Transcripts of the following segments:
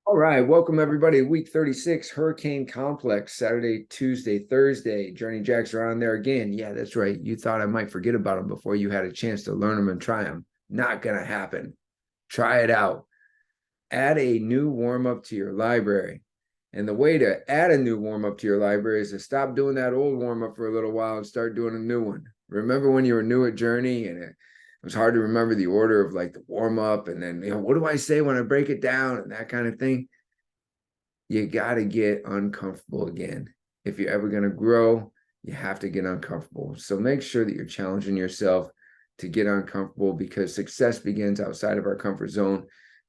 All right, welcome everybody. Week 36, Hurricane Complex, Saturday, Tuesday, Thursday. Journey Jacks are on there again. Yeah, that's right. You thought I might forget about them before you had a chance to learn them and try them. Not going to happen. Try it out. Add a new warm up to your library. And the way to add a new warm up to your library is to stop doing that old warm up for a little while and start doing a new one. Remember when you were new at Journey and it was hard to remember the order of like the warm up and then, what do I say when I break it down and that kind of thing? You got to get uncomfortable again. If you're ever going to grow, you have to get uncomfortable. So make sure that you're challenging yourself to get uncomfortable because success begins outside of our comfort zone.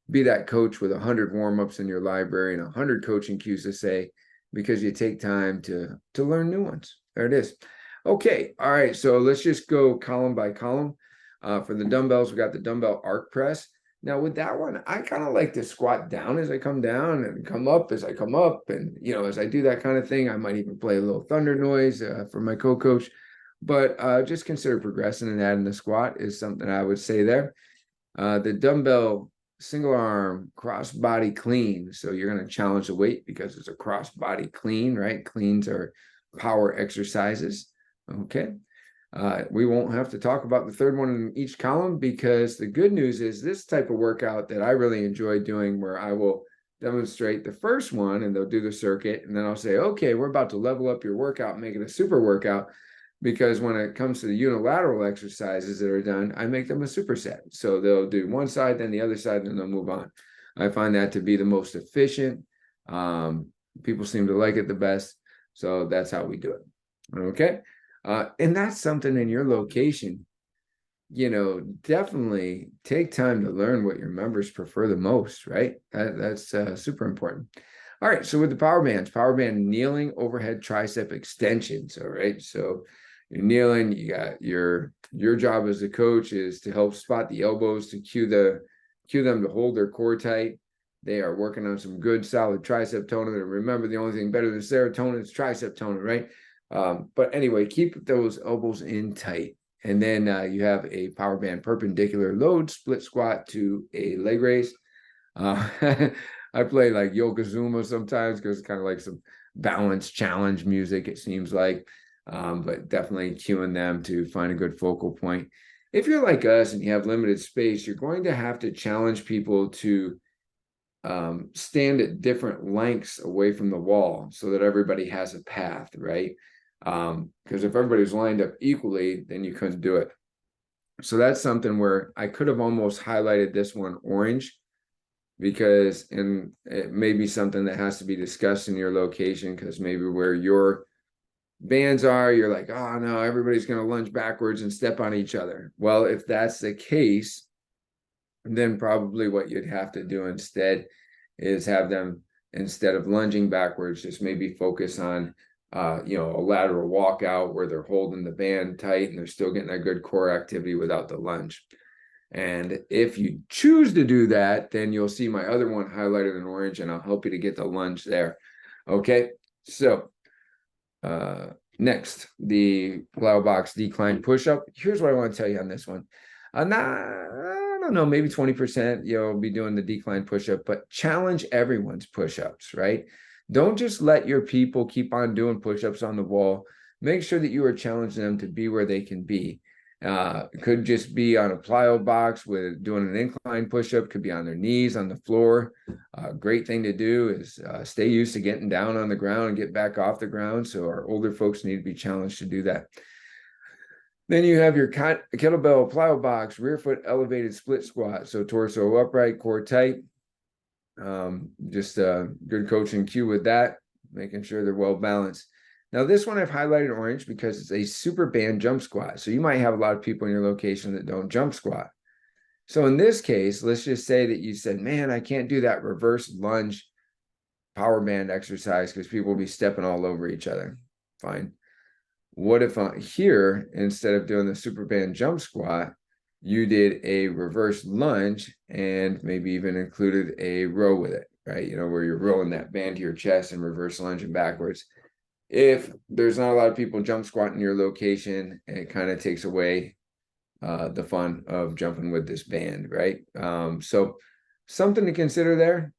Be that coach with 100 warm-ups in your library and 100 coaching cues to say because you take time to learn new ones. There it is. Okay. All right. So let's just go column by column. For the dumbbells, we got the dumbbell arc press. Now with that one, I kind of like to squat down as I come down and come up as I come up. And, as I do that kind of thing, I might even play a little thunder noise for my co-coach. But just consider progressing and adding the squat is something I would say there. The dumbbell single arm cross body clean. So you're going to challenge the weight because it's a cross body clean, right? Cleans are power exercises. Okay. We won't have to talk about the third one in each column because the good news is this type of workout that I really enjoy doing where I will demonstrate the first one and they'll do the circuit and then I'll say, okay, we're about to level up your workout, make it a super workout. Because when it comes to the unilateral exercises that are done, I make them a superset. So they'll do one side, then the other side, and they'll move on. I find that to be the most efficient. People seem to like it the best. So that's how we do it. Okay. And that's something in your location, definitely take time to learn what your members prefer the most, right? That's super important. All right. So with the power band kneeling overhead tricep extensions. All right. So you're kneeling, you got your job as a coach is to help spot the elbows to cue them to hold their core tight. They are working on some good solid tricep toning. And remember, the only thing better than serotonin is tricep toning, right? But anyway, keep those elbows in tight. And then you have a power band perpendicular load split squat to a leg raise. I play like Yokozuna sometimes because it's kind of like some balance challenge music, it seems like. But definitely cueing them to find a good focal point. If you're like us and you have limited space, you're going to have to challenge people to stand at different lengths away from the wall so that everybody has a path, right? Because if everybody's lined up equally, then you couldn't do it. So that's something where I could have almost highlighted this one orange because and it may be something that has to be discussed in your location because maybe where your bands are, you're like, oh no, everybody's going to lunge backwards and step on each other. Well, if that's the case, then probably what you'd have to do instead is have them, instead of lunging backwards, just maybe focus on a lateral walkout where they're holding the band tight and they're still getting a good core activity without the lunge. And if you choose to do that, then you'll see my other one highlighted in orange and I'll help you to get the lunge there. Okay, so next, the plow box decline push-up. Here's what I want to tell you on this one. I don't know, maybe 20% you'll be doing the decline push-up, but challenge everyone's push-ups, right? Don't just let your people keep on doing push-ups on the wall. Make sure that you are challenging them to be where they can be. It could just be on a plyo box with doing an incline push-up, could be on their knees on the floor. Great thing to do is stay used to getting down on the ground and get back off the ground. So our older folks need to be challenged to do that. Then you have your kettlebell plyo box, rear foot elevated split squat. So torso upright, core tight. Just a good coaching cue with that, making sure they're well balanced. Now, this one I've highlighted orange because it's a super band jump squat. So you might have a lot of people in your location that don't jump squat. So in this case, let's just say that you said, man, I can't do that reverse lunge power band exercise because people will be stepping all over each other. Fine. What if here, instead of doing the super band jump squat, you did a reverse lunge and maybe even included a row with it, right? Where you're rolling that band to your chest and reverse lunging backwards. If there's not a lot of people jump squatting in your location, it kind of takes away the fun of jumping with this band, right? So something to consider there.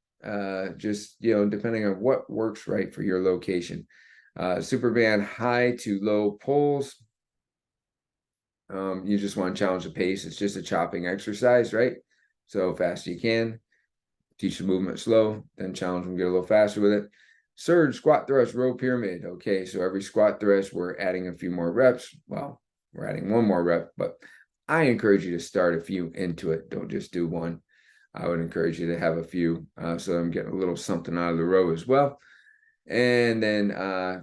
just, depending on what works right for your location. Super band high to low pulls. You just want to challenge the pace. It's just a chopping exercise, right? So fast you can. Teach the movement slow, then challenge them, get a little faster with it. Surge, squat thrust, row pyramid. Okay, so every squat thrust, we're adding a few more reps. Well, we're adding one more rep, but I encourage you to start a few into it. Don't just do one. I would encourage you to have a few, so I'm getting a little something out of the row as well. And then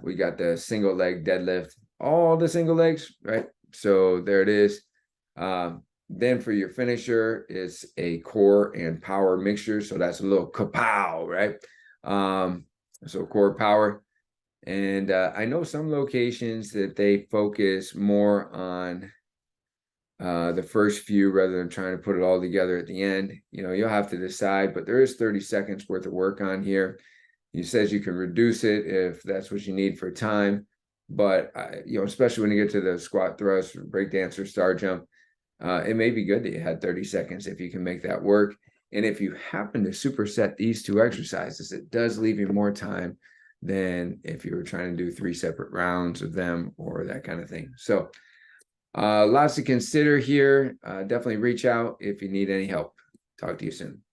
we got the single leg deadlift, all the single legs, right? So there it is. Then for your finisher, it's a core and power mixture. So that's a little kapow, right? So core power. And I know some locations that they focus more on the first few rather than trying to put it all together at the end. You'll have to decide, but there is 30 seconds worth of work on here. He says you can reduce it if that's what you need for time. But, especially when you get to the squat thrust, breakdancer, star jump, it may be good that you had 30 seconds if you can make that work. And if you happen to superset these two exercises, it does leave you more time than if you were trying to do 3 separate rounds of them or that kind of thing. So lots to consider here. Definitely reach out if you need any help. Talk to you soon.